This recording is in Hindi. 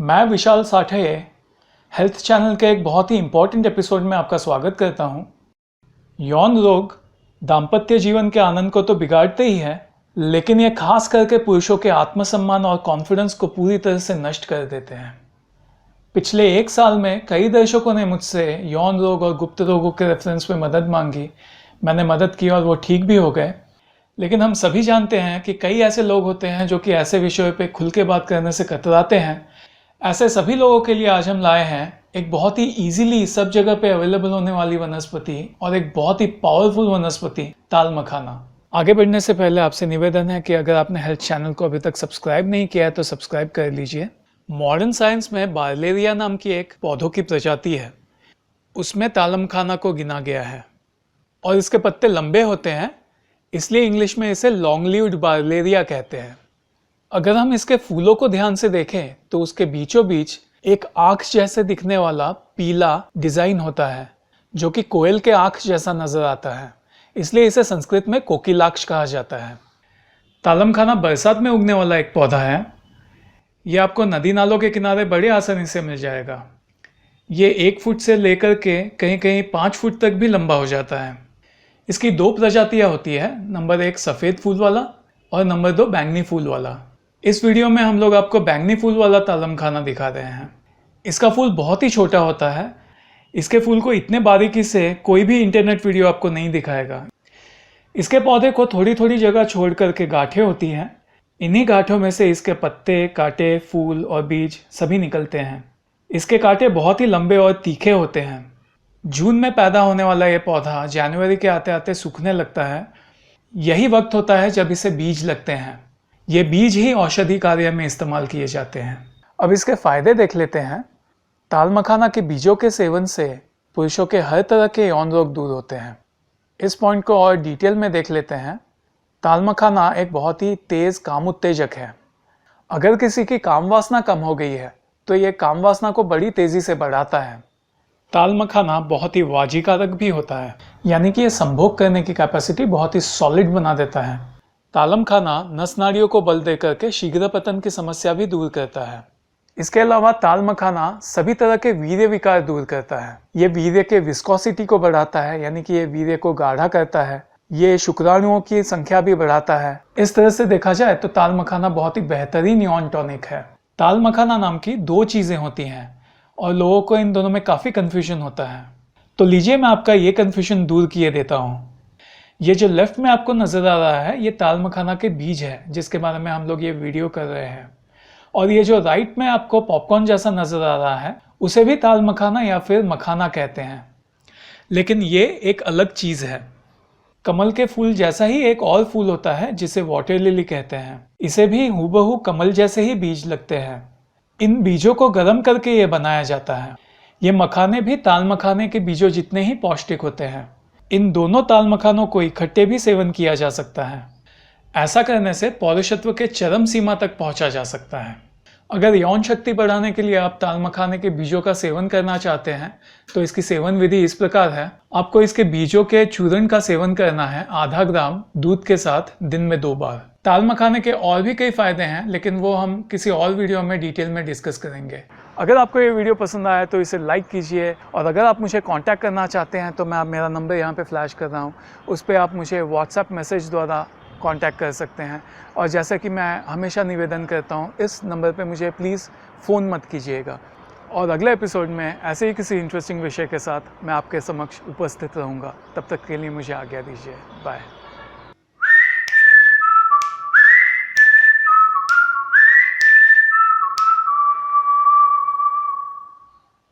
मैं विशाल साठे हेल्थ चैनल के एक बहुत ही इम्पोर्टेंट एपिसोड में आपका स्वागत करता हूँ। यौन रोग दाम्पत्य जीवन के आनंद को तो बिगाड़ते ही है, लेकिन ये खास करके पुरुषों के आत्मसम्मान और कॉन्फिडेंस को पूरी तरह से नष्ट कर देते हैं। पिछले 1 साल में कई दर्शकों ने मुझसे यौन रोग और गुप्त रोगों के रेफरेंस में मदद मांगी। मैंने मदद की और वो ठीक भी हो गए। लेकिन हम सभी जानते हैं कि कई ऐसे लोग होते हैं जो कि ऐसे विषयों पे खुल के बात करने से कतराते हैं। ऐसे सभी लोगों के लिए आज हम लाए हैं एक बहुत ही इजीली सब जगह पे अवेलेबल होने वाली वनस्पति और एक बहुत ही पावरफुल वनस्पति ताल मखाना। आगे बढ़ने से पहले आपसे निवेदन है कि अगर आपने हेल्थ चैनल को अभी तक सब्सक्राइब नहीं किया है तो सब्सक्राइब कर लीजिए। मॉडर्न साइंस में बार्लेरिया नाम की एक पौधों की प्रजाति है, उसमें ताल मखाना को गिना गया है और इसके पत्ते लंबे होते हैं, इसलिए इंग्लिश में इसे लॉन्ग लीव्ड बार्लेरिया कहते हैं। अगर हम इसके फूलों को ध्यान से देखें तो उसके बीचों बीच एक आँख जैसे दिखने वाला पीला डिजाइन होता है जो कि कोयल के आँख जैसा नजर आता है, इसलिए इसे संस्कृत में कोकिलाक्ष कहा जाता है। ताल मखाना बरसात में उगने वाला एक पौधा है। ये आपको नदी नालों के किनारे बड़े आसानी से मिल जाएगा। ये 1 फुट से लेकर के कहीं कहीं 5 फुट तक भी लंबा हो जाता है। इसकी 2 प्रजातियां होती है, नंबर 1 सफ़ेद फूल वाला और नंबर 2 बैंगनी फूल वाला। इस वीडियो में हम लोग आपको बैंगनी फूल वाला ताल मखाना दिखा रहे हैं। इसका फूल बहुत ही छोटा होता है। इसके फूल को इतने बारीकी से कोई भी इंटरनेट वीडियो आपको नहीं दिखाएगा। इसके पौधे को थोड़ी थोड़ी जगह छोड़ करके गांठें होती हैं। इन्हीं गांठों में से इसके पत्ते, कांटे, फूल और बीज सभी निकलते हैं। इसके कांटे बहुत ही लंबे और तीखे होते हैं। जून में पैदा होने वाला ये पौधा जनवरी के आते आते सूखने लगता है। यही वक्त होता है जब इसे बीज लगते हैं। ये बीज ही औषधि कार्य में इस्तेमाल किए जाते हैं। अब इसके फायदे देख लेते हैं। ताल मखाना के बीजों के सेवन से पुरुषों के हर तरह के यौन रोग दूर होते हैं। इस पॉइंट को और डिटेल में देख लेते हैं। ताल मखाना एक बहुत ही तेज काम उत्तेजक है। अगर किसी की काम वासना कम हो गई है तो ये काम वासना को बड़ी तेजी से बढ़ाता है। ताल मखाना बहुत ही वाजीकारक भी होता है, यानी कि ये संभोग करने की कैपेसिटी बहुत ही सॉलिड बना देता है। ताल मखाना नस नाड़ियों को बल देकर के शीघ्र पतन की समस्या भी दूर करता है। इसके अलावा ताल मखाना सभी तरह के वीर्य विकार दूर करता है। ये वीर्य के विस्कोसिटी को बढ़ाता है, यानी कि ये वीर्य को गाढ़ा करता है। ये शुक्राणुओं की संख्या भी बढ़ाता है। इस तरह से देखा जाए तो ताल मखाना बहुत ही बेहतरीन यौन टॉनिक है। ताल मखाना नाम की 2 चीजें होती हैं और लोगों को इन दोनों में काफी कंफ्यूजन होता है। तो लीजिए मैं आपका ये कंफ्यूजन दूर किए देता हूँ। ये जो लेफ्ट में आपको नजर आ रहा है ये ताल मखाना के बीज है, जिसके बारे में हम लोग ये वीडियो कर रहे हैं। और ये जो राइट में आपको पॉपकॉर्न जैसा नजर आ रहा है उसे भी ताल मखाना या फिर मखाना कहते हैं, लेकिन ये एक अलग चीज है। कमल के फूल जैसा ही एक और फूल होता है जिसे वाटर लिली कहते हैं। इसे भी हूबहू कमल जैसे ही बीज लगते हैं। इन बीजों को गर्म करके ये बनाया जाता है। ये मखाने भी ताल मखाने के बीजों जितने ही पौष्टिक होते हैं। इन दोनों ताल मखानों को इकट्ठे भी सेवन किया जा सकता है। ऐसा करने से पौरुषत्व के चरम सीमा तक पहुंचा जा सकता है। अगर यौन शक्ति बढ़ाने के लिए आप ताल मखाने के बीजों का सेवन करना चाहते हैं तो इसकी सेवन विधि इस प्रकार है। आपको इसके बीजों के चूर्ण का सेवन करना है आधा ग्राम दूध के साथ दिन में 2 बार। ताल मखाने के और भी कई फायदे हैं, लेकिन वो हम किसी और वीडियो में डिटेल में डिस्कस करेंगे। अगर आपको ये वीडियो पसंद आया तो इसे लाइक कीजिए और अगर आप मुझे कांटेक्ट करना चाहते हैं तो मैं मेरा नंबर यहाँ पे फ्लैश कर रहा हूँ, उस पर आप मुझे व्हाट्सएप मैसेज द्वारा कांटेक्ट कर सकते हैं। और जैसा कि मैं हमेशा निवेदन करता हूँ, इस नंबर पे मुझे प्लीज़ फ़ोन मत कीजिएगा। और अगले एपिसोड में ऐसे ही किसी इंटरेस्टिंग विषय के साथ मैं आपके समक्ष उपस्थित रहूँगा। तब तक के लिए मुझे आज्ञा दीजिए। बाय।